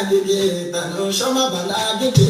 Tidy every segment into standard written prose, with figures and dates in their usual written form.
gègé tànà ṣọ́mà bàlá gègé.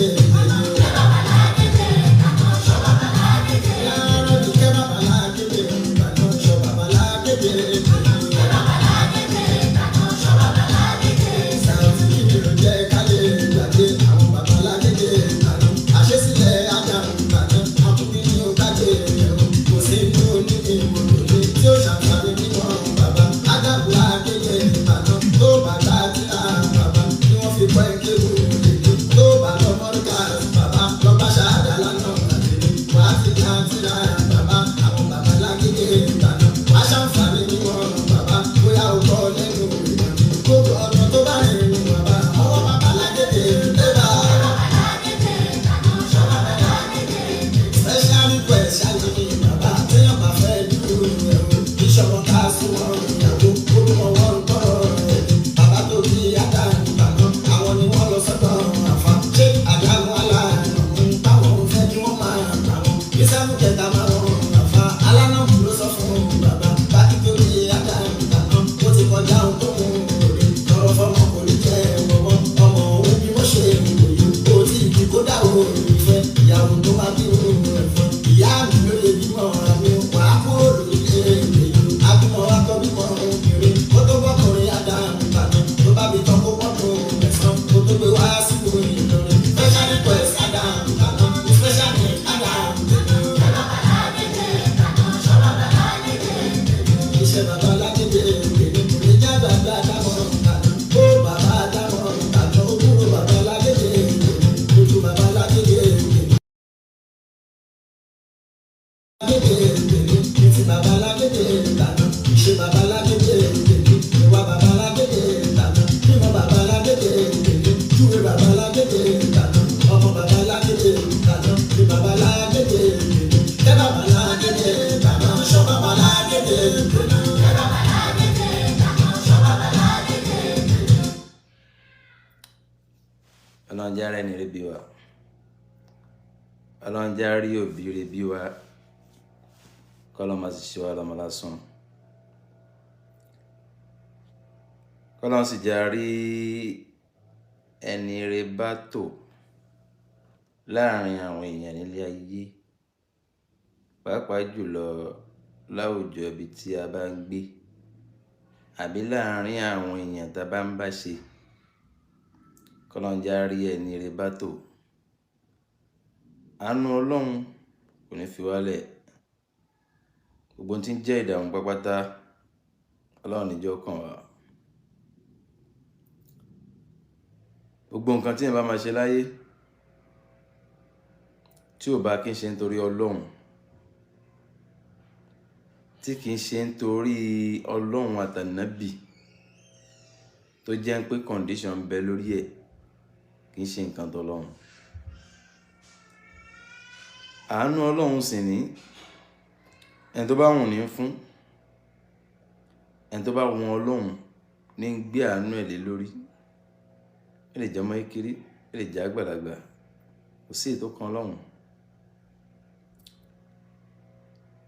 Ọlọ́njẹ́ rẹ̀ ní rẹ̀ bí wa, ọlọ́njẹ́ rí òbí rẹ̀ bí wa, kọ́lọ́ máa sì ṣe wá lọ́mọ lásán, kọ́lọ́ sì jẹ́ rí ẹni rẹ̀ bá tò láàrin àwọn èèyàn nílé ayé, pàápàá jùlọ láwùjọ ibi tí a bá ń gbé àbí láàrin àwọn èèyàn tá a bá ń bá ṣe. Kọ́lọ́njá rí ẹni rẹ̀ bá tò, àánú Ọlọ́run kò ní fi wálẹ̀, gbogbo tí ń jẹ́ ìdààmú pápátá Ọlọ́run níjọ́ kàn wá. Gbogbo nǹkan tí ẹ bá máa ṣe láyé tí ò bá kí ń ṣe nítorí Ọlọ́run, tí kì í ṣe nítorí Ọlọ́run àtànábì tó jẹ́ pé condition bẹ lórí ẹ̀, kì í ṣe nǹkan t'Ọlọ́run. Àánú Ọlọ́run sì ní ẹni tó bá wùn ní fún, ẹni tó bá wùn Ọlọ́run ní gbé àánú ẹ̀ lé lórí. Ó lè jẹ́ ọmọ kékeré, ó lè jẹ́ àgbàlagbà, kò sí èyí tó kan Ọlọ́run.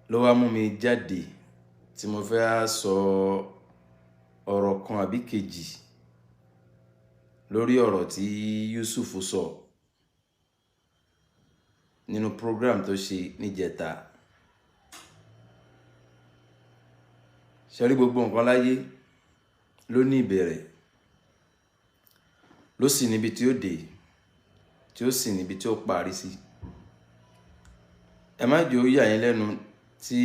Ló wá mú mi jáde tí mo fẹ́ sọ ọ̀rọ̀ kan àbí kejì lórí ọ̀rọ̀ tí YUSUF sọ nínú program tó ṣe níjẹta. Ṣé rí gbogbo nǹkan láyé ló ní ìbẹ̀rẹ̀, ló sì níbi tí ó dé, tí ó sì níbi tí ó parí sí. Ẹ má jẹ́ ó yà yín lẹ́nu tí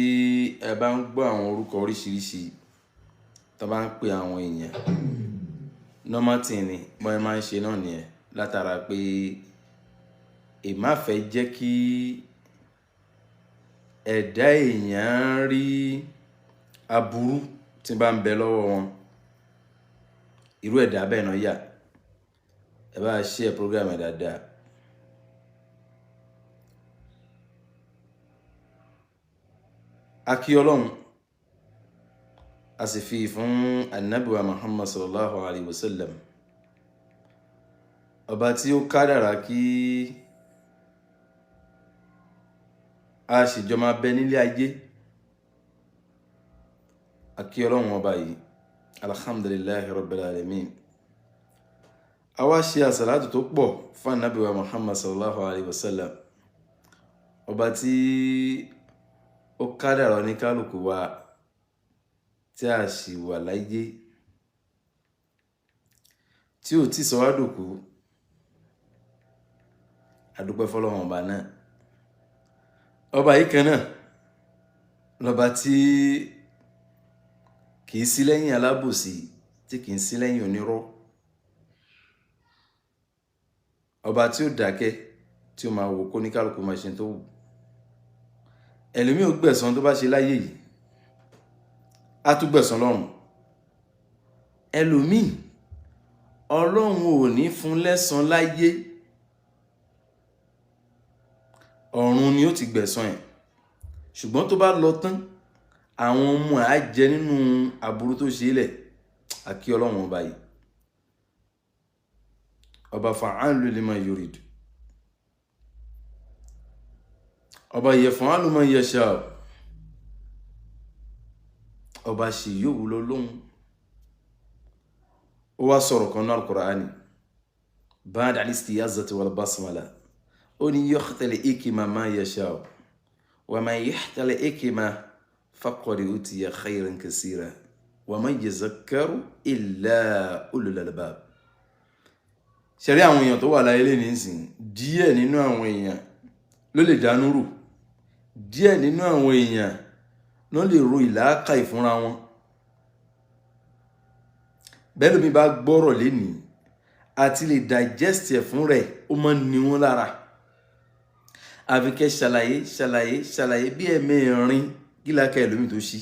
ẹ bá ń gbọ́ àwọn orúkọ oríṣiríṣi tó bá ń pe àwọn èèyàn. Normal thing ni bọ́n ẹ máa ń ṣe náà nìyẹn, látara pé èmá fẹ́ jẹ́ kí ẹ̀dá èèyàn rí aburú tí bá ń bẹ lọ́wọ́ wọn. Irú ẹ̀dá bẹ́ẹ̀ náà yà, ẹ bá share program ẹ̀ dáadáa. A kí Ọlọ́run, a sì fi fún Ànábì wa Muhammad sallallahu alaihi wasallam, ọba tí ó kádàrá kí a sì jọ máa bẹ nílé ayé. A kí Ọlọ́run ọba yìí, alhamdulillahi rabbil alamin. àwa ṣe àsàlátù tó pọ̀ fún Ànábì wa Muhammad sallallahu alaihi wasallam, ọba tí ó kádàrá ní kálukú wa tí a sì wà láyé tí ò tí sọ wá dòkú. Adúpẹ́ fọ́lọ́run ọba náà. Ọba yìí kan náà lọ́ba tí kìí sí lẹ́yìn alábòsí, tí kìí sí lẹ́yìn onírọ́. Ọba tí ó dákẹ́ tí ó máa wò kó ní kálukú máa ṣe tó wù. Ẹlòmíì ó gbẹ̀san tó bá ṣe láyé yìí, á tún gbẹ̀san lọ́run. Ẹlòmíì Ọlọ́run ò ní fún lẹ́san láyé, ọ̀run ni ó ti gbẹ̀san ẹ̀. Ṣùgbọ́n tó bá lọ tán, àwọn ọmọ á jẹ nínú aburú tó ṣe lẹ̀. Àkí Ọlọ́run ọba yìí, ọba fa'alu lima yurid, ọba yaf'alu ma yasha, ọba ṣe yóò wúlò lóhun. Ó wá sọ̀rọ̀ kan náà al-Qur'ani ba'da al-istiyazati wal basmala, ó ní yukhtal hikma ma yasha wa man yukhtal hikma faqad utiya khayran kaseera wa man yazakkaru illa ulul albab. Ṣẹ̀rí àwọn èèyàn tó wà láyé lè nísìn, díẹ̀ nínú àwọn èèyàn ló lè dánú rù, díẹ̀ nínú àwọn èèyàn ló lè ro ìlàákà ìfúnra wọn. Bẹ́ẹ̀ lómi bá gbọ́rọ̀ lénìí àti lè digest ẹ̀ fún rẹ̀, ó máa ń ní wọn lára. Àfi kẹ́ ṣàlàyé bí ẹ̀mẹ́rin kí lákà ẹlòmí tó ṣí.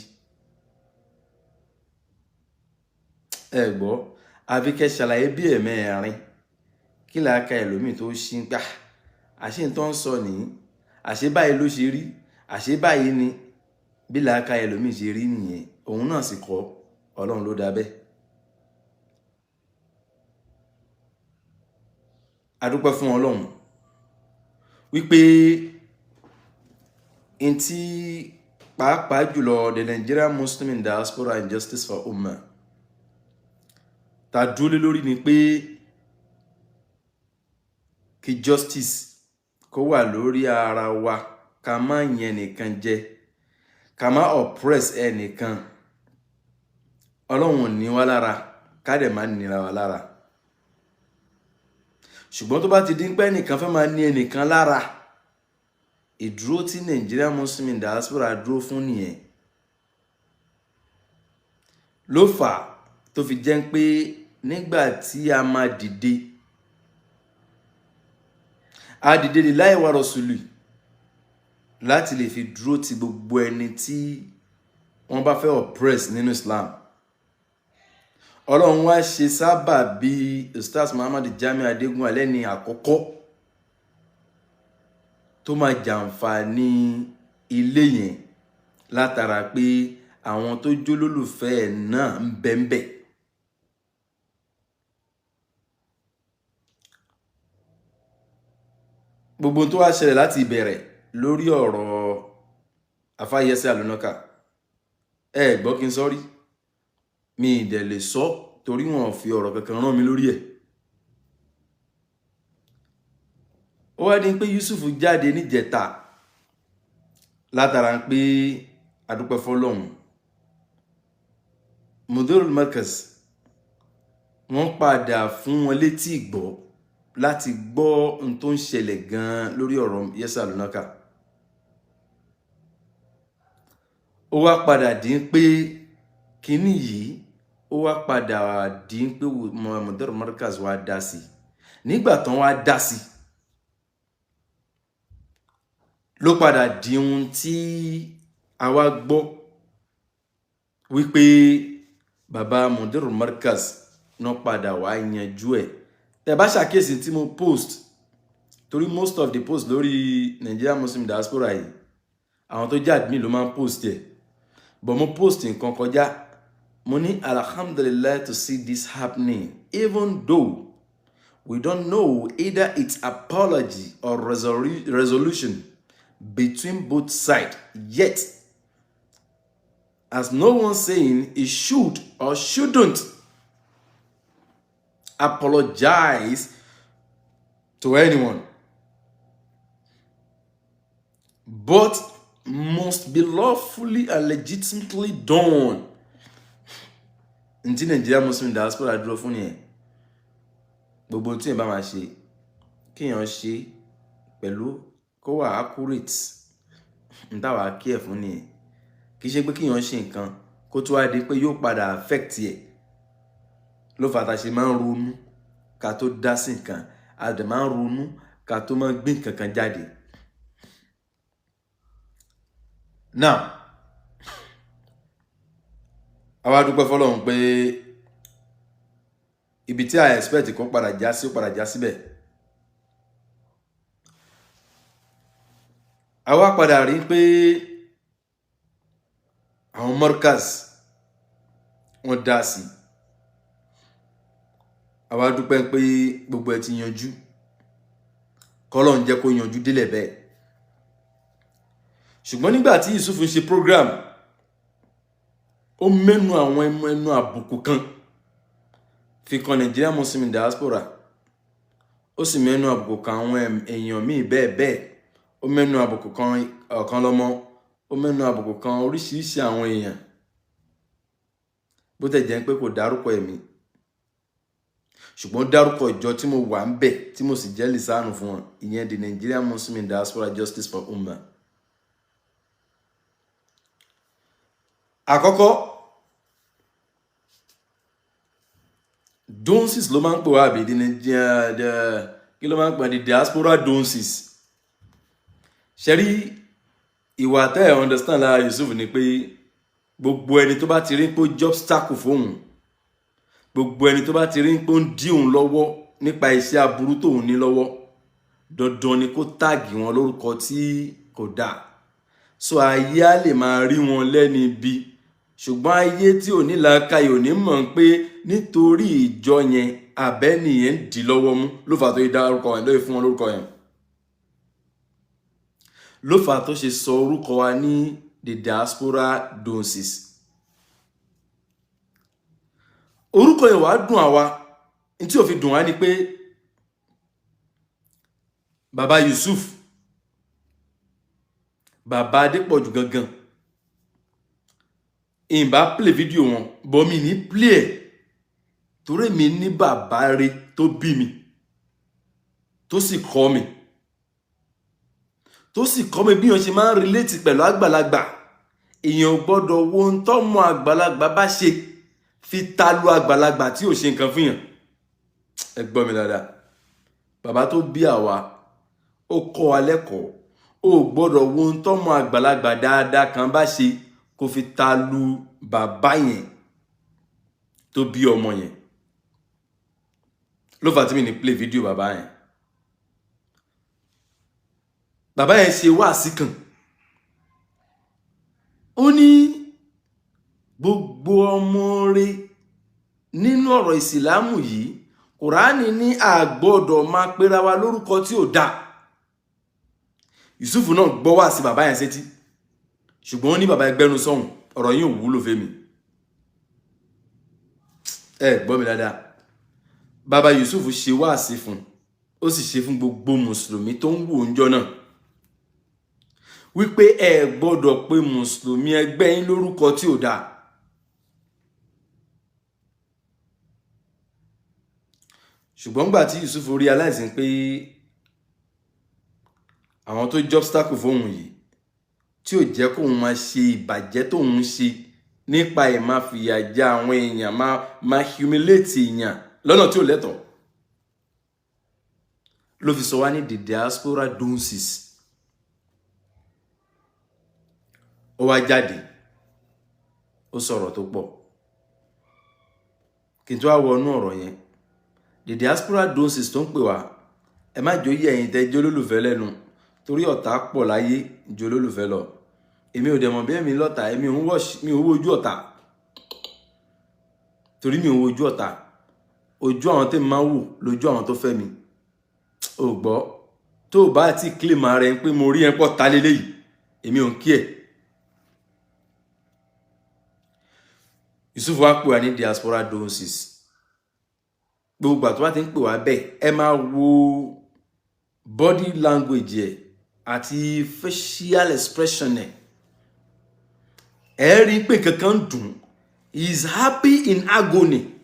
Ẹ gbọ́, àfi kẹ́ ṣàlàyé bí ẹ̀mẹ́rin kí lákà ẹlòmí tó ṣí ń gbà. Àṣé ń tán sọ nìyí, àṣé báyìí ló ṣe rí, àṣé báyìí ni bí lákà ẹlòmí ṣe rí nìyẹn. Òun náà sì kọ́, Ọlọ́run ló dá bẹ́ẹ̀. Adúpẹ́ fún Ọlọ́run wípé in tí pàápàá jùlọ the Nigerian Muslim in Diaspora and Justice for Ummah ta dúró lé lórí ni pé kí justice kó wà lórí ara wa, ká má yẹn nìkan jẹ, ká má oppress ẹnìkan. Ọlọ́run ò ní wá lára, ká dẹ̀ má nira wa lára. Ṣùgbọ́n tó bá ti dín pé ẹnìkan fẹ́ máa ní ẹnìkan lára, ìdúró tí Nigerian Muslim in Diaspora dúró fún nìyẹn. Ló fà tó fi jẹ́ pé nígbà tí a máa dìde, a dìde lillahi wa rasuli láti lè fi dúró ti gbogbo ẹni tí wọ́n bá fẹ́ oppress nínú Islam. Ọlọ́run wá ṣe sábà bí Ustaz Muhammad Jami Adégún Alẹ́ni àkọ́kọ́ tó máa jàǹfààní ilé yẹn látara pé àwọn tó jólólùfẹ́ náà ń bẹ́ńbẹ́. Gbogbo tó wá ṣẹlẹ̀ láti ìbẹ̀rẹ̀ lórí ọ̀rọ̀ afáyẹsẹ̀ àlùnáka, ẹ gbọ́ kí n sọ́rí, mi ìdẹ̀ lè sọ torí wọn fi ọ̀rọ̀ kankan rán mi lórí ẹ̀. Ó wá dín pé Yusuf jáde níjẹta látara pé adúpẹ́ fọ́lọ́hun Mudirul Markaz wọ́n padà fún wọn létí ìgbọ́ láti gbọ́ ohun tó ń ṣẹlẹ̀ gan lórí ọ̀rọ̀ Yesa Alunaka. Ó wá padà dín pé kíní yìí, ó wá padà dín pé Mudirul Markaz wá dá sí. Nígbà tán wá dá sí, ló padà di ohun tí a wá gbọ́ wípé bàbá Mudirul Markaz náà padà wá yanjú ẹ̀. Tẹ́ bá ṣàkíyèsí tí mo post, torí most of the post lórí Nigerian Muslim Diaspora yìí, àwọn tó jẹ́ admin ló máa ń post ẹ̀. But mo post nǹkan kọjá, mo ní alhamdulillah to see this happening, even though we don't know either it's apology or resolution between both sides, yet as no one saying it should or shouldn't, apologize to anyone, but must be lawfully and legitimately done. Nti Nigerian Muslim diaspora dúró fún yẹn. Gbogbo tí ẹ bá máa ṣe, kéèyàn ṣe pẹ̀lú kó wà accurate. Nta wà care fún ni. Kì í ṣe pé kéèyàn ṣe nǹkan kó tó wá di pé yóò padà affect ẹ. Ló fà tá ṣe máa ń ronú ká tó dá sí nǹkan, a dẹ̀ máa ń ronú ká tó máa gbé nǹkan kan jáde. Now, àwa dúpẹ́ f'Ọlọ́run pé ibi tí a expect kó padà já sí ó padà já síbẹ̀. Àwa padà rí pé àwọn Markaz wọ́n dá sí. Àwa dúpẹ́ pé gbogbo ẹ̀ ti yanjú. K'Ọlọ́run jẹ́ kó yanjú délẹ̀ bẹ́ẹ̀. Ṣùgbọ́n nígbà tí Yusuf ń ṣe program, ó mẹ́nu àwọn ẹnu àbùkù kan fi kan Nigerian Muslim diaspora. Ó sì mẹ́nu àbùkù kan àwọn èèyàn míì bẹ́ẹ̀ bẹ́ẹ̀. Ó mẹ́nu àbùkù kan ọ̀kan lọ́mọ. Ó mẹ́nu àbùkù kan oríṣiríṣi àwọn èèyàn. Bó tẹ̀ jẹ́ pé kò dárúkọ ẹ̀mí. Ṣùgbọ́n dárúkọ ìjọ tí mo wà ń bẹ̀ tí mo sì jẹ́ lìsánù fún wọn. Ìyẹn the Nigerian Muslim Diaspora Justice for Ummah. Àkọ́kọ́, donsis ló máa ń pè wá àbí kí ló máa ń pè the diaspora donsis. Ṣẹ́rí ìwà tẹ́ ẹ̀ understand lára Yusuf ni pé gbogbo ẹni tó bá ti rí pé ó jẹ́ obstacle fóun, gbogbo ẹni tó bá ti rí pé ó ń dí òun lọ́wọ́ nípa iṣẹ́ aburú tóun ní lọ́wọ́, dandan ni kó táàgì wọn lórúkọ tí kò dáa. So ayé á lè máa rí wọn lẹ́ni bí. Ṣùgbọ́n ayé tí ò ní làákàyè ò ní mọ̀ pé nítorí ìjọ yẹn abẹ́nìyẹn ń dì lọ́wọ́ mú ló fà tó dá orúkọ yẹn lóye fún wọn lórúkọ yẹn. Ló fà tó ṣe sọ orúkọ wa ní the diaspora donsis. Orúkọ yẹn wá dùn àwa. Ní tí ó fi dùn wá ni pé Bàbá Yusuf, Bàbá Adépọ̀jù gangan, ìbá play video wọn, bọ́ mi ní play ẹ̀. Torí mi ní bàbá rẹ̀ tó bí mi, tó sì kọ́ mi. Tó sì kọ́ mi bí wọ́n ṣe máa ń relate pẹ̀lú àgbàlagbà. Èèyàn ò gbọ́dọ̀ wo ohun tọ́mọ àgbàlagbà bá ṣe fi talu àgbàlagbà tí ò ṣe nǹkan fún yàn. Ẹ gbọ́ mi dáadáa. Bàbá tó bí àwa, ó kọ́ wa lẹ́kọ̀ọ́. Ó gbọ́dọ̀ wo ohun tọ́mọ àgbàlagbà dáadáa kan bá ṣe kó fi talu bàbá yẹn tó bí ọmọ yẹn. Ló fà tí mi ní play video bàbá yẹn. Bàbá yẹn ṣe wáàsí kan. Ó ní gbogbo ọmọ rẹ̀ nínú ọ̀rọ̀ ìsìlámù yìí, Kùránì ní a gbọ́dọ̀ máa pera wa lórúkọ tí ò dáa. Yusuf náà gbọ́ wáàsí bàbá yẹn sétí. Ṣùgbọ́n ó ní bàbá ẹgbẹ́nu sọ́hùn, ọ̀rọ̀ yìí ò wúlò fẹ́mi. Ẹ gbọ́ mi dáadáa. Bàbá Yusuf ṣe wáàsí fún, ó sì ṣe fún gbogbo mùsùlùmí tó ń wò ńjọ́ náà. Wípé ẹ gbọ́dọ̀ pé mùsùlùmí ẹgbẹ́ yín lórúkọ tí ò dáa. Ṣùgbọ́n gbà tí Yusuf realize pé àwọn tó jẹ́ obstacle fóun yìí, tí ò jẹ́ kóun máa ṣe ìbàjẹ́ tóun ṣe nípa ìmáfìyà jẹ àwọn èèyàn, máa humiliate èèyàn lọ́nà tí ò lẹ́tọ̀ọ́, ló fi sọ wá ní the diaspora donsis. Ó wá jáde, ó sọ̀rọ̀ tó pọ̀. Kí n tó wá wọnú ọ̀rọ̀ yẹn, the diaspora donsis tó ń pè wá, ẹ má jò yẹ ẹ̀yin tẹ́ jẹ́ olólùfẹ́ lẹ́nu, torí ọ̀tá pọ̀ láyé jù olólùfẹ́ lọ. Èmi ò dẹ̀ mọ̀ bí èmi lọ́tà, èmi ò wojú ọ̀tá. Torí mi ò wojú ọ̀tá. Ojú àwọn tẹ́ máa wò lójú àwọn tó fẹ́ mi. Ó gbọ́, tó bá ti claim ara ẹ pé mo rí ẹ pọ̀ ta lélẹ́yìí, èmi ò ń kí ẹ̀. Yusuf wá pè wá ní diaspora donsis. gbogbo àti wá ti ń pè wá bẹ́ẹ̀ ẹ máa wo body language ẹ̀ àti facial expression ẹ̀ ẹ rí pé kankan dùn, he is happy in agony.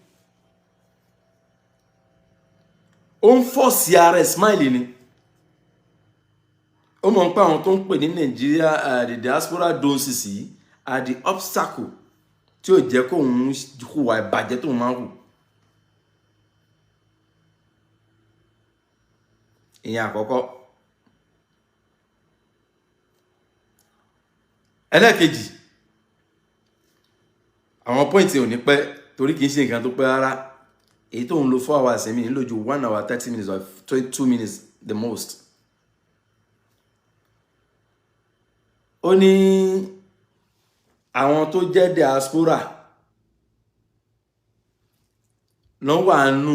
ó ń fọ́ sí ara ẹ̀ smile ni. ó mọ̀ pé àwọn tó ń pè ní Nigeria the diaspora doses yìí are the obstacle tí ó jẹ́ kó ń hùwà ìbàjẹ́ tó máa ń hù. ìyẹn àkọ́kọ́. ẹlẹ́ẹ̀kejì àwọn pọ́ìntì ò ní pẹ́ torí kìí ṣe nǹkan tó pẹ́ rárá. èyí tó ń lo 4 hours ẹ̀mí nílò ju 1 hour 30 minutes or 22 minutes the most. ó ní àwọn tó jẹ́ diaspora lọ́ wà nù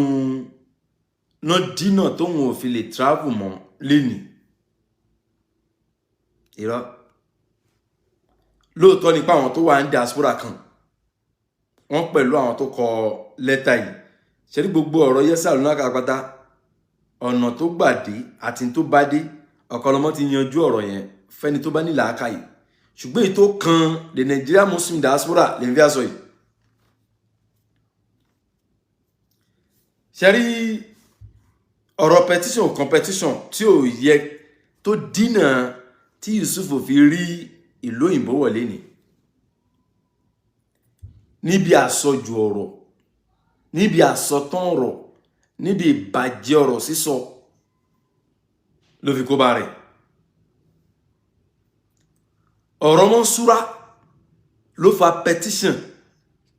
náà dínà tóun ò fi lè travel mọ́ lénìí. irọ́ lóòótọ́ nípa àwọn tó wà ní diaspora kan wọ́n pẹ̀lú àwọn tó kọ lẹ́tà yìí ṣe rí gbogbo ọ̀rọ̀ yẹ́sà lónà kàpátá ọ̀nà tó gbà dé àti tó bá dé ọ̀kọ̀lọ́mọ́ ti yanjú ọ̀rọ̀ yẹn fẹ́ni tó bá ní làákàyè ṣùgbọ́n èyí tó kan the Nigerian Muslim diaspora lè fi aṣọ yìí. ṣe rí ọ̀rọ̀ petition competition tí ò yẹ tó dínà tí Yusuf fi rí ìlú òyìnbó wọlé ni níbi àsọjù ọ̀rọ̀, níbi àsọtán ọ̀rọ̀, níbi ìbàjẹ́ ọ̀rọ̀ sísọ ló fi kó bá rẹ̀. ọ̀rọ̀ mọ́ súra ló fa petition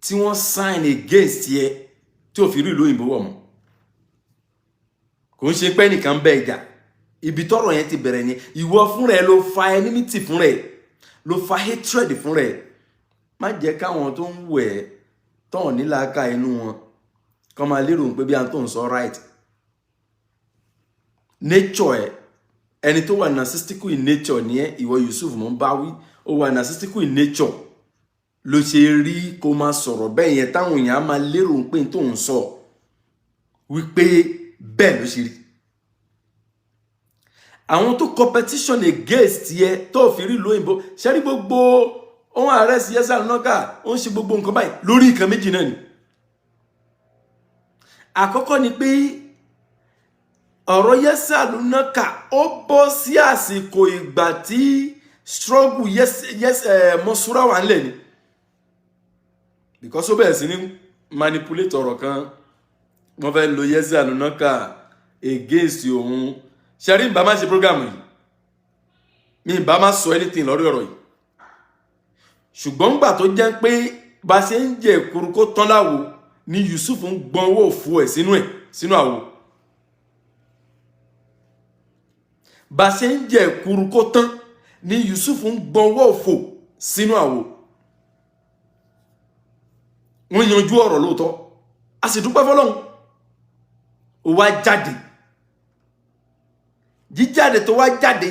tí wọ́n sign against yẹ tí ò fi rí ìlú òyìnbó wọ̀ mọ́. kò ń ṣe pé nìkan bẹ́ ìjà ibi tọ́rọ̀ yẹn ti bẹ̀rẹ̀ ni ìwọ fún rẹ̀ ló fa enmity fún rẹ̀ ló fa hatred fún rẹ̀. má jẹ́ káwọn tó ń wẹ̀ tán nílàáká inú wọn kàn máa lérò pé bí a tó ń sọ right. nature ẹ̀ ẹni tó wà narcissistical in nature ni ẹ ìwọ Yusuf mọ́ ń bá wí ó wà narcissistical in nature ló ṣe rí kó máa sọ̀rọ̀ bẹ́ẹ̀ yẹn táwọn èèyàn máa lérò pé tó ń sọ wípé bẹ́ẹ̀ ló ṣe rí. àwọn tó competition against yẹ tó fi rí lóyìnbó ṣe rí gbogbo ohun ààrẹ sí yẹsà lọ́kà ó ń ṣe gbogbo nǹkan báyìí lórí nǹkan méjì náà ni. àkọ́kọ́ ni pé ọ̀rọ̀ yẹsà lọ́kà ó bọ́ sí àsìkò ìgbà tí struggle mọ́súra wà nílẹ̀ ni. because ó bẹ̀rẹ̀ sí ní manipulate ọ̀rọ̀ kan wọ́n fẹ́ lo yẹsà lọ́kà against òun. ṣẹ́rí ń bá má ṣe program yìí mi ń bá má sọ anything lórí ọ̀rọ̀ yìí ṣùgbọ́n gbà tó jẹ́ pé bá ṣe ń jẹ ìkúrú kó tán láwo ni Yusuf ń gbọ́n owó òfu ẹ̀ sínú àwo. bá ṣe ń jẹ ìkúrú kó tán ni Yusuf ń gbọ́n owó òfu sínú àwo. wọ́n yanjú ọ̀rọ̀ lóòótọ́ a sì dúpẹ́ fọlọ́run ó wá jáde. jíjáde tó wá jáde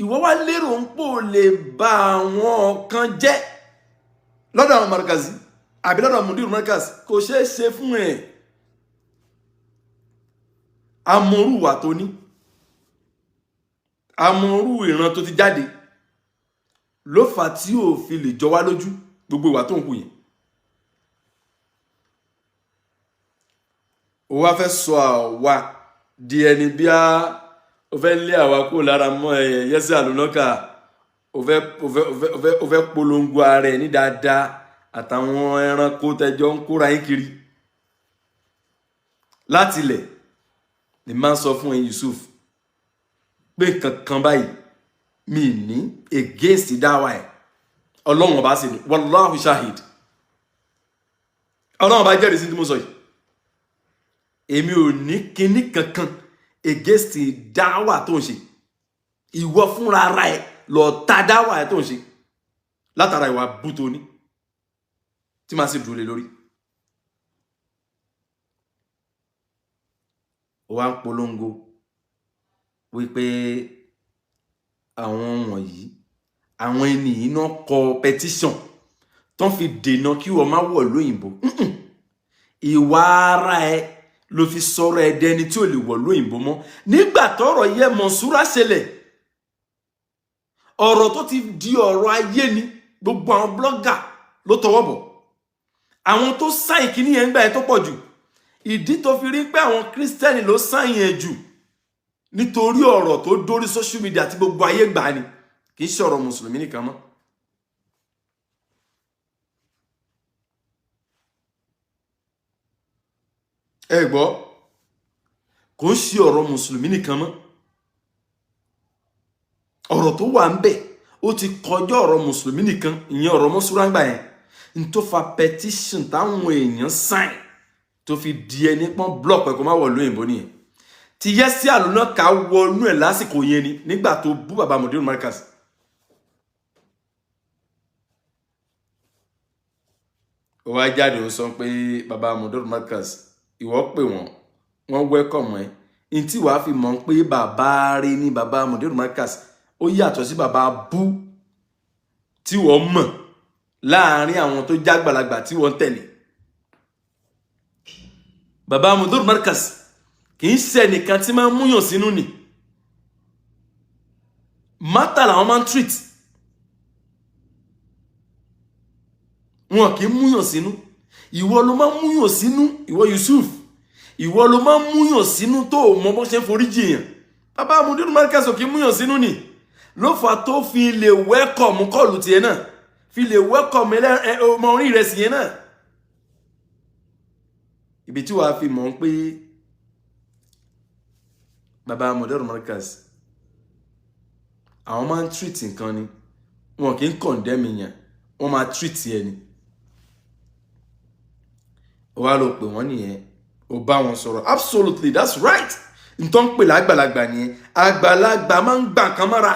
ìwọ wá lérò ń pò lè bá àwọn kan jẹ́ lọ́dọ̀ àwọn markazi àbí lọ́dọ̀ mudir markazi kò ṣeé ṣe fún ẹ̀. amọ̀rú wà tó ní amọ̀rú ìran tó ti jáde ló fà tí ò fi lè jọ wá lójú gbogbo ìwà tó ń kù yìí. ó wá fẹ́ sọ àwa di ẹni bí ó fẹ́ lé àwa kó lára mọ́ yẹ́sẹ̀ àlùnọ́kà ó fẹ́ polongo ara ẹ̀ ní dáadáa àtàwọn ẹranko tẹjọ ń kóra yín kiri. láti ilẹ̀ ni máa ń sọ fún ẹ Yusuf pé kankan báyìí mi ní against dáwà ẹ̀ ọlọ́run ọba sì ní wallahu shahid ọlọ́run ọba jẹ́rìí sí tí mo sọ yìí èmi ò ní kinní kankan against dáwà tó ń ṣe ìwọ fúnra ara ẹ lọ ta dáwà ẹ tó ń ṣe látara ìwà búto ní tí máa sì dúró lé lórí. ó wá ń polongo wípé àwọn wọ̀nyí àwọn ènìyàn náà kọ petition tó fi dènà kí wọ́n má wọ̀ lóyìnbó ìwà ara ẹ ló fi sọ̀rọ̀ ẹ̀dẹ́ni tí ò lè wọ̀ lóyìnbó mọ́ nígbà tọ́rọ̀ yẹ Mọ̀nsúrà ṣẹlẹ̀ ọ̀rọ̀ tó ti di ọ̀rọ̀ ayé ni gbogbo àwọn blọ́gà ló tọwọ́ bọ̀ àwọn tó sáìn kíní yẹn gbà ẹ tó pọ̀ jù ìdí tó fi rí pé àwọn kírísítẹ́nì ló sáìn yẹn jù nítorí ọ̀rọ̀ tó dórí social media tí gbogbo ayé gbà ni kì í ṣe ọ̀rọ̀ mùsùlùmí nìkan mọ́. ẹ gbọ́ kò ń ṣe ọ̀rọ̀ mùsùlùmí nìkan mọ́ ọ̀rọ̀ tó wà ń bẹ̀ ó ti kọjá ọ̀rọ̀ mùsùlùmí nìkan ìyẹn ọ̀rọ̀ Mọ́nsúrà gbà yẹn n tó fa petition táwọn èèyàn sign tó fi di ẹni pọ́n block ẹ̀kọ́ má wọ̀ lóyìnbó nìyẹn ti yẹ sí àlùná ká wọnú ẹ̀ lásìkò yẹn ni nígbà tó bú bàbá Mudiru Markaz ó wá jáde ó sọ pé bàbá Mudiru Markaz ìwọ pè wọ́n welcome ẹ n tí wàá fi mọ̀ pé bàbá rí ní bàbá Mudiru Markaz ó yàtọ̀ sí bàbá bú tí wọ́n mọ̀ láàrin àwọn tó jágbàlagbà tí wọ́n tẹ̀lé bàbá Mudiru Markaz kì í ṣe ẹnìkan tí máa ń múyàn sínú ni mátà làwọn máa ń treat wọn kì í múyàn sínú ìwọ ló máa ń múyàn sínú ìwọ Yusuf ìwọ ló máa ń múyàn sínú tó mọ bó ṣe ń foríjì èèyàn bàbá Mudiru Markaz kì í múyàn sínú ni ló fà tó fi lè welcome kọlù tiẹ̀ náà fi lè welcome ọmọ orí rẹ̀ sí yẹn náà ibi tí wàá fi mọ̀ pé bàbá Mudiru Markaz àwọn máa ń treat nǹkan ni wọn kì í condemn yẹn wọ́n máa treat yẹn ni ó wá lọ pè wọ́n nìyẹn ó bá wọn sọ̀rọ̀ absolutely that's right nǹkan pè lágbàlagbà nìyẹn àgbàlagbà máa ń gbà kan mọ́ra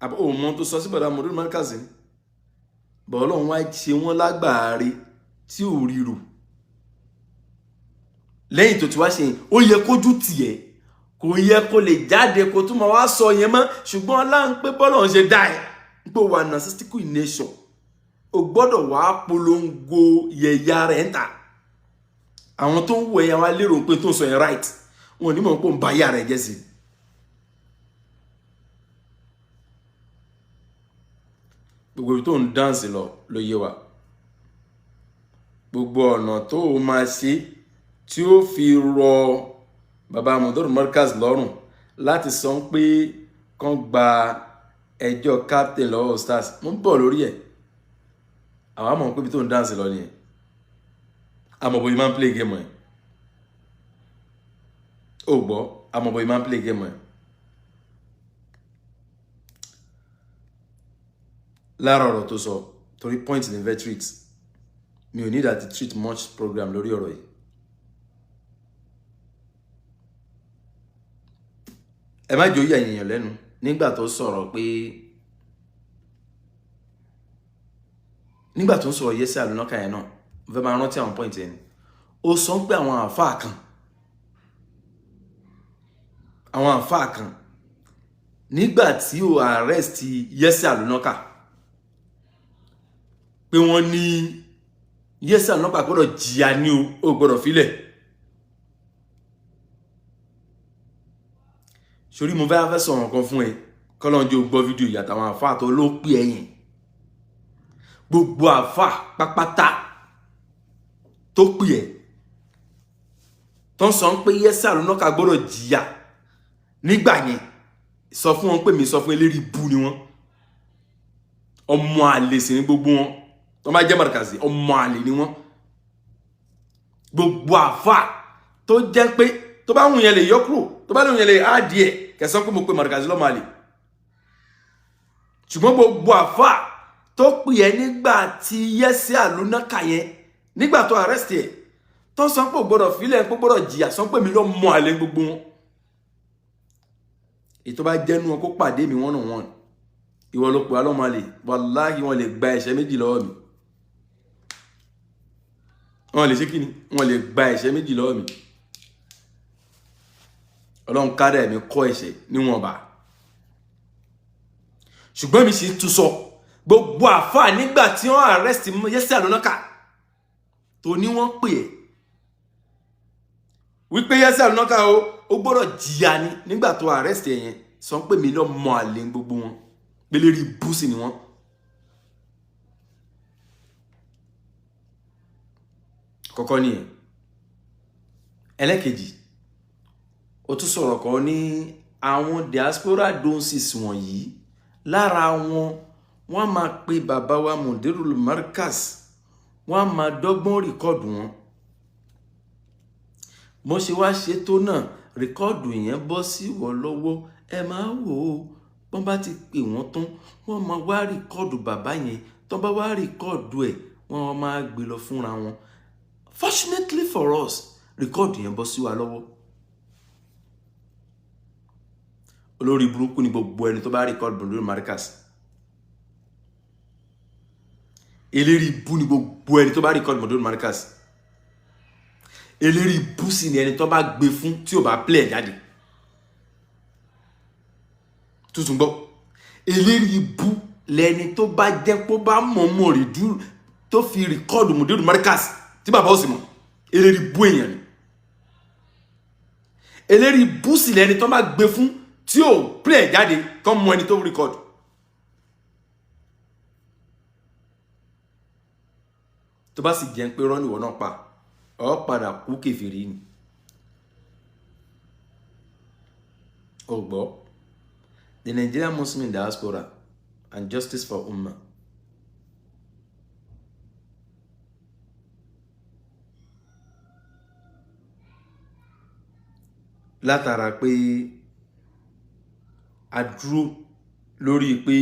àbọ̀ òun tó sọ sí bàbá Mudiru Markaz ni bọ́ọ̀ lọ́wọ́n wá ṣe wọ́n lágbàáre tí ò ríro lẹ́yìn tó ti wá ṣe yẹn ó yẹ kójú tiẹ̀ kò yẹ kó lè jáde kó tún máa wá sọ yẹn mọ́ ṣùgbọ́n ọlá ń pé bọ́ọ̀lù ń ṣe dá ẹ̀ ń pé wà narcissistic in nation o gbọ́dọ̀ wá polongo yẹ̀yà rẹ̀ ń ta àwọn tó ń wọ ẹ̀yà wa lérò pé tó ń sọ yẹn right wọn ò ní mọ̀ pé ń ba yà rẹ̀ jẹ́ sí gbogbo tó ń dáǹsì ló yé wa gbogbo ọ̀nà tó o máa ṣe tí ó fi rọ bàbá Mudiru Markaz lọ́rùn láti sọ pé kán gba ẹjọ́ captain lọ́wọ́ stars mo ń bọ̀ lórí ẹ̀ àwọn àmọ̀ pé ibi tó ń dáǹsì lọ nìyẹn àmọ̀ bóyá máa ń play game ẹ̀ ó gbọ́ àmọ̀ bóyá máa ń play game ẹ̀ lára ọ̀rọ̀ tó sọ torí point ní vetrix mi ò need àti treat much program lórí ọ̀rọ̀ yìí ẹ má jòyè èèyàn lẹ́nu nígbà tó sọ̀rọ̀ pé nígbà tó ń sọ̀rọ̀ yẹ́sẹ̀ àlùnáka yẹn náà mo fẹ́ máa rántí àwọn point yẹn ó sọ pé àwọn àfáà kan nígbà tí ó arrest yẹ́sẹ̀ àlùnáka pé wọ́n ní yẹ́sẹ̀ àlùnáka gbọ́dọ̀ jìyà ní o gbọ́dọ̀ filẹ̀ sórí mo fẹ́ sọ̀rọ̀ kan fún ẹ kọ́lọ́njẹ́ gbọ́ fídíò ìyàtàwọn àfáà tó ló pè ẹ̀yìn gbogbo àfáà pápátá tó pè ẹ̀ tó ń sọ pé yẹ́sẹ̀ àlùnáka gbọ́dọ̀ jìyà nígbà yẹn sọ fún wọn pé mi sọ fún eléri bú ni wọn ọmọ àlè sí ní gbogbo wọn tó máa jẹ́ Markazi ọmọ àlè ni wọn gbogbo àfáà tó jẹ́ pé tó bá wùn yẹn lè yọ kúrò tó bá lè yẹn lè áàdì ẹ̀ kẹsàn pé mo pe Markazi lọ́mọ àlè ṣùgbọ́n gbogbo àfáà tó pè ẹ́ nígbà tí yẹ́sẹ̀ àlùnáka yẹn nígbà tó arrest ẹ̀ tó sọ pé ò gbọ́dọ̀ fílẹ̀ pé gbọ́dọ̀ jìyà sọ pé mi lọ́mọ àlè gbogbo wọn ètò bá jẹ́nu wọn kó pàdé mi one on one ìwọ ló pè á lọ́mọ àlè wàláhì wọn lè gba ẹ̀ṣẹ̀ méjì lọ́wọ́ mi wọn lè ṣe kíni wọn lè gba ẹ̀ṣẹ̀ méjì lọ́wọ́ mi ọlọ́run kádà ẹ̀mí kọ́ ẹ̀ṣẹ̀ níwọ̀nba ṣùgbọ́n mi sì tún sọ gbogbo àfáà nígbà tí wọ́n arrest yẹ́sẹ̀ àlùnáka tó ní wọ́n pè é wípé yẹ́sẹ̀ lọ́kà ó gbọ́dọ̀ jìyà ni nígbà tó arrest ẹ̀ yẹn sọ pé mi lọ mọ àlè gbogbo wọn pélérí búùsì ni wọ́n. kọ́kọ́ nìyẹn. ẹlẹ́kejì ó tún sọ̀rọ̀ kan ní àwọn diaspora donors wọ̀nyí lára wọ́n máa pe bàbá wa Mudirul Markaz wọ́n máa dọ́gbọ́n rìkọ́ọ̀dù wọn. mo ṣe wá ṣe tó náà rìkọ́ọ̀dù yẹn bọ́ sí wọ́ lọ́wọ́ ẹ máa wò ó wọ́n bá ti pè wọ́n tán wọ́n máa wá rìkọ́ọ̀dù bàbá yẹn tó bá wá rìkọ́ọ̀dù ẹ̀ wọ́n máa gbé lọ fúnra wọn. Fortunately for us rìkọ́ọ̀dù yẹn bọ́ sí wa lọ́wọ́. olórí burúkú ni gbogbo ẹni tó bá rìkọ́ọ̀dù Mudirul Markaz. eléri bú ni gbogbo ẹni tó bá rìkọ́ọ̀dù Mudirul Markaz. eléri bú sì ni ẹni tó bá gbé fún tí ò bá play jáde. tuntun gbọ́ eléri bú lẹni tó bá jẹ́ pé bá mọ̀ọ́mọ̀ rìdú tó fi rìkọ́ọ̀dù Mudirul Markaz tí bàbá ó sì mọ̀ eléri bú èèyàn ni. eléri bú sì lẹni tó bá gbé fún tí ò play jáde kọ́ mọ ẹni tó rìkọ́ọ̀dù. tó bá sì jẹ́ pé rọ́ọ̀nì wọ́n náà pa ọ́ padà kú kèfèrí ni. ó gbọ́ the Nigerian Muslim diaspora and justice for Ummah. látara pé a dúró lórí pé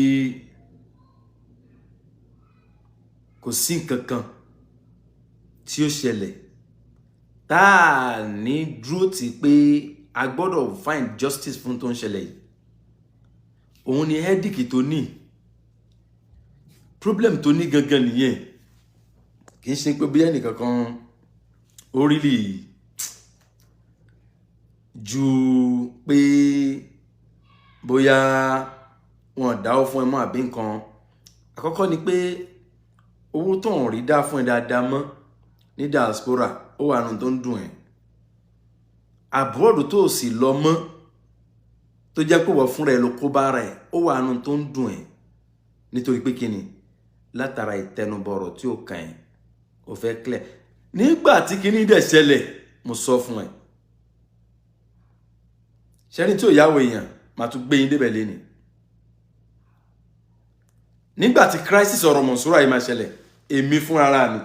kò sí nǹkan kan tí ó ṣẹlẹ̀ táà ní dúró tì pé a gbọ́dọ̀ find justice fún tó ń ṣẹlẹ̀ yìí. òun ni headache tó ní problem tó ní gangan nìyẹn. kì í ṣe pé bí ẹnìkan kan ó really ju pé bóyá wọn dáwọ́ fún ẹ mọ́ àbí nǹkan. àkọ́kọ́ ni pé owó tó ń rí dá fún ẹ dáadáa mọ́ ní diaspora ó wà nù tó ń dùn ẹ́. abroad tó sì lọ mọ́ tó jẹ́ pé wọ́n fúnra ẹ ló kó bára ẹ̀ ó wà nù tó ń dùn ẹ́ nítorí pé kíni látara ìtẹnubọ̀rọ̀ tí ó kàn ẹ́ ó fẹ́ clear. nígbà tí kíní dẹ̀ ṣẹlẹ̀ mo sọ fún ẹ ṣẹ́ni tí ò yáwó èèyàn máa tún gbé yín débẹ̀ léni. nígbà tí crisis ọ̀rọ̀ Mọ̀nsúrà yìí máa ṣẹlẹ̀ èmi fún ara mi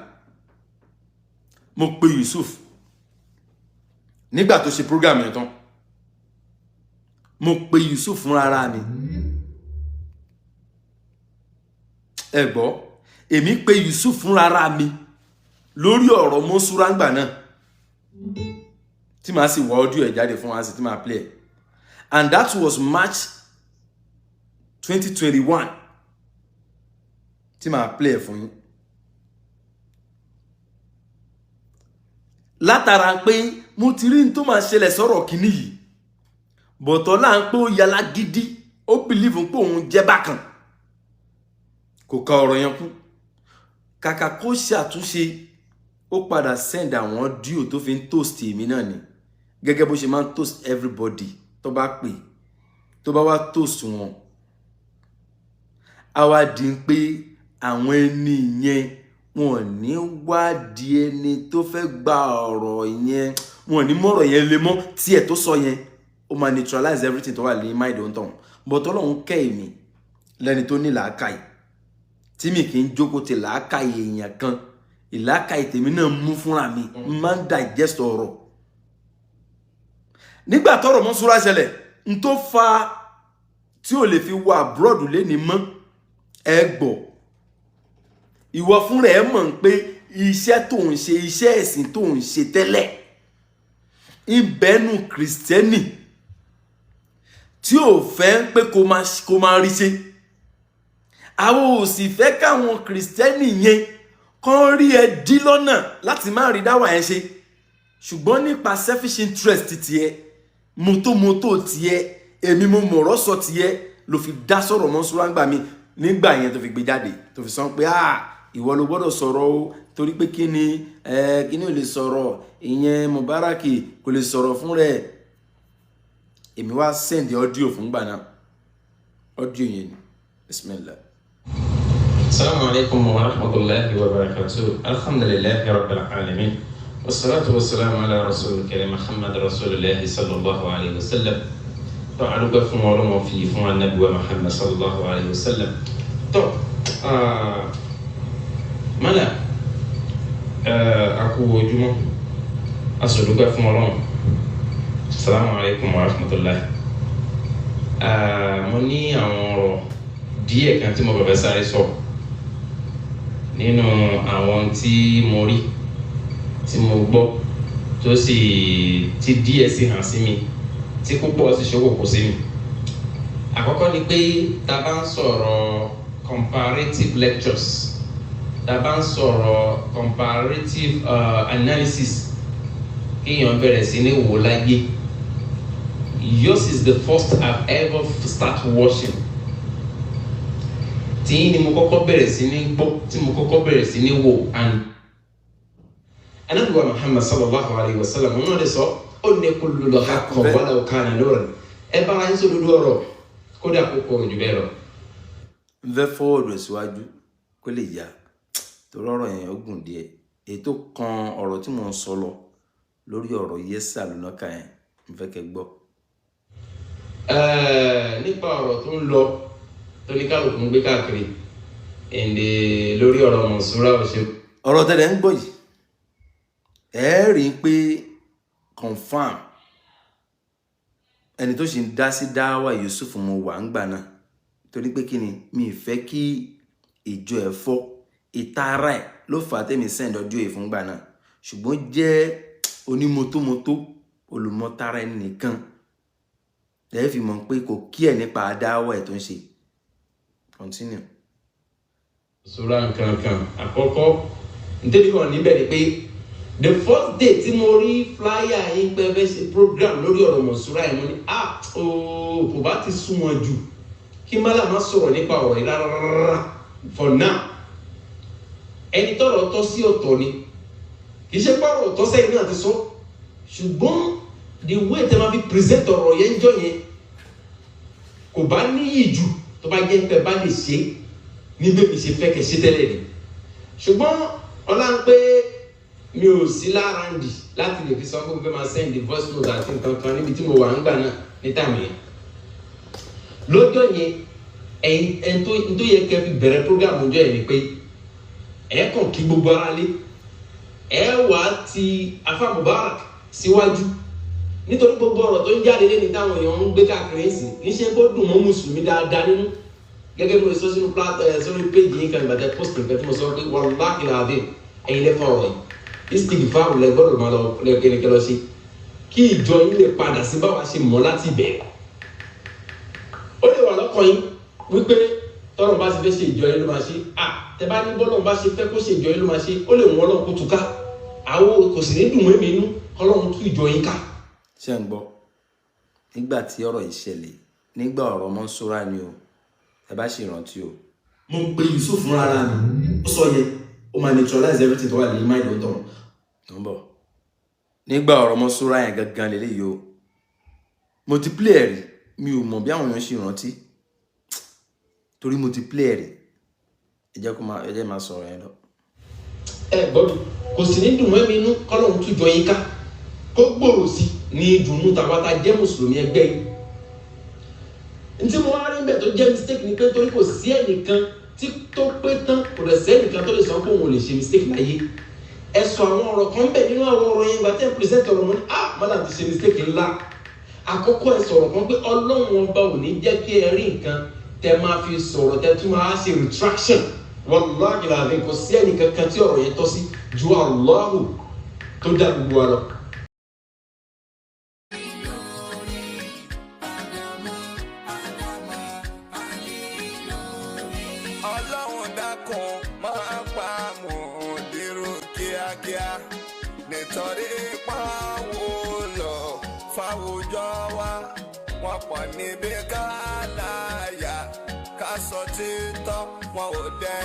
mo pe Yusuf nígbà tó ṣe program yẹn tán mo pe Yusuf fún ara mi. ẹ gbọ́ èmi pe Yusuf fún ara mi lórí ọ̀rọ̀ Mọ̀nsúrà ńgbà náà tí màá sì wọ ọdún ẹ̀ jáde fún wa sí tí màá play ẹ̀. And that was March 2021 tí màá play ẹ̀ fún yín. látara pé mo ti rí n tó máa ṣẹlẹ̀ sọ̀rọ̀ kìíní yìí bọ̀tọ̀ là ń pé ó yàlá gidi ó bìlíìfù pé òun jẹ́ bákan kò ka ọ̀rọ̀ yẹn kú. kàkà kó ṣàtúnṣe ó padà send àwọn audio tó fi ń toast èmi náà ni gẹ́gẹ́ bó ṣe máa ń toast everybody tó bá pè tó bá wá toast wọn. a wá di pé àwọn ẹni yẹn wọn ní wádìí ẹni tó fẹ́ gba ọ̀rọ̀ yẹn wọn ní mọ̀rọ̀ yẹn lé mọ́ tí ẹ̀ tó sọ yẹn ó máa neutralize everything tó wà ní mind ohun tán. but Ọlọ́run kẹ́ èmi lẹ́ni tó ní làákàyè tí mi kì í jókòó ti làákàyè èèyàn kan ìlàákàyè tèmi náà mú fúnra mi máa ń digest ọ̀rọ̀. nígbà tọ́rọ̀ Mọ̀nsúrà ṣẹlẹ̀ n tó fa tí ò lè fi wọ abroad lẹ́ni mọ́ ẹ gbọ́ ìwọ fúnra ẹ mọ̀ pé iṣẹ́ tó ń ṣe iṣẹ́ ẹ̀sìn tó ń ṣe tẹ́lẹ̀ ìbẹ́nu kìrìsìtẹ́nì tí ò fẹ́ pé kó máa rí ṣe. àwọn ò sì fẹ́ káwọn kìrìsìtẹ́nì yẹn kàn rí ẹ dí lọ́nà láti má rí dáwà ẹ ṣe. ṣùgbọ́n nípa selfish interest tiẹ̀ mọ́tòmọ́tò tiẹ̀ èmi mo mọ̀rọ̀ sọ tiẹ̀ ló fi dá sọ̀rọ̀ Mọ̀nsúrà gbà mí nígbà yẹn tó fi gbé jáde tó fi sọ pé ìwọ ló gbọ́dọ̀ sọ̀rọ̀ o torí pé kíni ò lè sọ̀rọ̀ ìyẹn Mubaraki kò lè sọ̀rọ̀ fún rẹ̀ èmi wá send audio fún gbà náà audio yẹn bismillah. Assalamu alaikum wa rahmatullahi wa barakatuh. Alhamdulillahi rabbil alamin. Wassalatu wassalamu ala rasulil karim Muhammad rasulillah sallallahu alaihi wasallam. To aluga fún Ọlọ́run fi fún Ànábì wa Muhammad sallallahu alaihi wasallam. To mala aku ojúmọ́ asoduga fún Ọlọ́run. Assalamu alaikum wa rahmatullahi. Mo ní àwọn ọ̀rọ̀ díẹ̀ kan tí mo bá sáré sọ nínú àwọn tí mo rí tí mo gbọ́ tó sì ti díẹ̀ sí hàn sí mi tí púpọ̀ sì ṣókòkò sí mi. Àkọ́kọ́ ni pé tá bá ń sọ̀rọ̀ comparative lectures, tá bá ń sọ̀rọ̀ comparative analysis kéèyàn bẹ̀rẹ̀ sí ní wò láyé. Yours is the first I've ever start watching. Tí ni mo kọ́kọ́ bẹ̀rẹ̀ sí ní gbọ́, tí mo kọ́kọ́ bẹ̀rẹ̀ sí ní wò, and Ànábì wa Muhammad sallallahu alaihi wasallam wọ́n lè sọ ó ní kullu haqqin walau kana nuran. Ẹ bá yín sọ lórí ọ̀rọ̀ kódà kókó jù bẹ́ẹ̀ lọ. N fẹ́ fọ́ọ̀dù síwájú kó lè yá torí ọ̀rọ̀ yẹn ó gùn díẹ̀. Èyí tó kan ọ̀rọ̀ tí mò ń sọ lọ lórí ọ̀rọ̀ yẹ́sà lónà ká yẹn n fẹ́ kẹ́ gbọ́. Nípa ọ̀rọ̀ tó ń lọ tó ní kálukú ń gbé káàkiri ẹ̀ǹdẹ̀ lórí ọ̀rọ̀ Mọ̀nsúrà ọ̀ṣẹ́. Ọ̀rọ̀ tẹ́lẹ̀ ń gbọ́ yìí ẹ rí i pé confam ẹni tó ṣì ń dá sí dáwà Yusuf mo wà ń gbà náà torí pé kí ni mi fẹ́ kí ìjọ ẹ̀ fọ́ ìtara ẹ̀ ló fà á tẹ́mi send ọjọ́ yìí fún gbà náà ṣùgbọ́n jẹ́ onímọ́tómọ́tó olùmọ́tara ẹni nìkan lẹ́yìn fi mọ̀ pé kò kí ẹ̀ nípa dáwà ẹ̀ tó ń ṣe. Continue. Sura nǹkan àkọ́kọ́ nítorí kan níbẹ̀ ni pé the first day tí mo rí flyer yín pé fẹ́ ṣe program lórí ọ̀rọ̀ Mọ̀nsúrà yìí mo ní kò bá ti súnmọ́ jù kí mala má sọ̀rọ̀ nípa ọ̀rọ̀ yìí rárá for now. Ẹni tọ́rọ̀ tọ́ sí ọ̀tọ̀ ni kì í ṣe pàrọ̀ ọ̀tọ̀ sẹ́yìn náà ti sọ ṣùgbọ́n the way tẹ́ máa fi present ọ̀rọ̀ yẹn jọ yẹn kò bá níyì jù tó bá jẹ́ pé bá lè ṣe ní bẹ́ẹ̀ mi ṣe fẹ́ kẹ́ ṣe tẹ́lẹ̀ ni. Ṣùgbọ́n ọlá ń pé mi ò sí láràndì láti lè fi sọ pé mo fẹ́ máa send the voice note àti nǹkan kan níbi tí mo wà ń gbà náà ní tàmí yẹn. Lọ́jọ́ yẹn ẹni tó yẹ kẹ́ fi bẹ̀rẹ̀ program ọjọ́ yẹn ni pé ẹ kàn kí gbogbo ara lé ẹ wá ti Afa Mubarak síwájú nítorí gbogbo ọ̀rọ̀ tó ń jáde lẹ́ni táwọn èèyàn ń gbé káàkiri sí kì í ṣe kó dùn mọ́ mùsùlùmí dáadáa nínú gẹ́gẹ́ bí mo sọ sínú sórí péjì yín kan ìgbàdẹ post nǹkan tí mo sọ pé wallahi alazim ẹ̀yin lẹ́fọ̀ ọ̀rọ̀ yìí istighfar lẹ gbọ́dọ̀ máa lọ lẹ́kẹ́lẹ́kẹ́ lọ sí kí ìjọ yín lè padà sí báwa ṣe mọ́ láti bẹ̀rẹ̀. Ó lè wà lọ́kàn yín wípé tọ́rọ̀ bá ti fẹ́ ṣe ìjọ yín ló máa ṣe tẹ bá ní bọ́lọ̀ bá ṣe fẹ́ kó ṣe ìjọ yín ló máa ṣe ó lè wọ́n Ọlọ́run kó túká àwọn kò sì ní dùn mọ́ èmi inú Ọlọ́run tú ìjọ yín ká. Ṣé ń gbọ́ nígbà tí ọ̀rọ̀ ìṣẹ̀lẹ̀ nígbà ọ̀rọ̀ Mọ̀nsúrà ni o ẹ bá ṣe ìrántí o. Mo pe Yusuf fún ara mi ó sọ yẹn ó máa neutralize everything tó wà ní mind ọ̀tọ̀. Nọ́mbọ̀ nígbà ọ̀rọ̀ Mọ̀nsúrà yẹn gangan lélẹ́yìí o mo ti play rí mi ò mọ̀ bí àwọn èèyàn ṣe ìrántí torí mo ti play rí ẹ jẹ́ máa sọ̀rọ̀ yẹn lọ. Ẹ gbọ́dọ̀ kò sì ní dùn mọ́ èmi inú kọ́lọ́run tú ìjọ yín ká kó gbòòrò sí ní ìdùnnú tàwátà jẹ́ mùsùlùmí ẹgbẹ́ yìí. Ntí mo wá rí bẹ́ẹ̀ tó jẹ́ mistake ni pé torí kò sí ẹnìkan tí tó pé tán kò rẹ̀ sí ẹnìkan tó lè sọ pé òun lè ṣe mistake láyé. Ẹ sọ àwọn ọ̀rọ̀ kan bẹ̀ nínú àwọn ọ̀rọ̀ yẹn gbà tẹ́ present ọ̀rọ̀ wọn ni mọ́lá ti ṣe mistake ńlá. Àkọ́kọ́ ẹ sọ̀rọ̀ kan pé Ọlọ́run ọba ò ní jẹ́ kí ẹ rí nǹkan tẹ́ máa fi sọ̀rọ̀ tẹ́ tún máa ṣe retraction. Wallahi alazim kò sí ẹnìkan kan tí ọ̀rọ̀ yẹn tọ́ sí ju Allahu tó dá gbogbo wa lọ. Ọlọ́run dákun máa pa mùdírù kíákíá nítorí pàwọ́ lọ fáwùjọ wa wọ́n pọ̀ níbi ká láyà ká sọ títọ́ wọn ò dẹ́.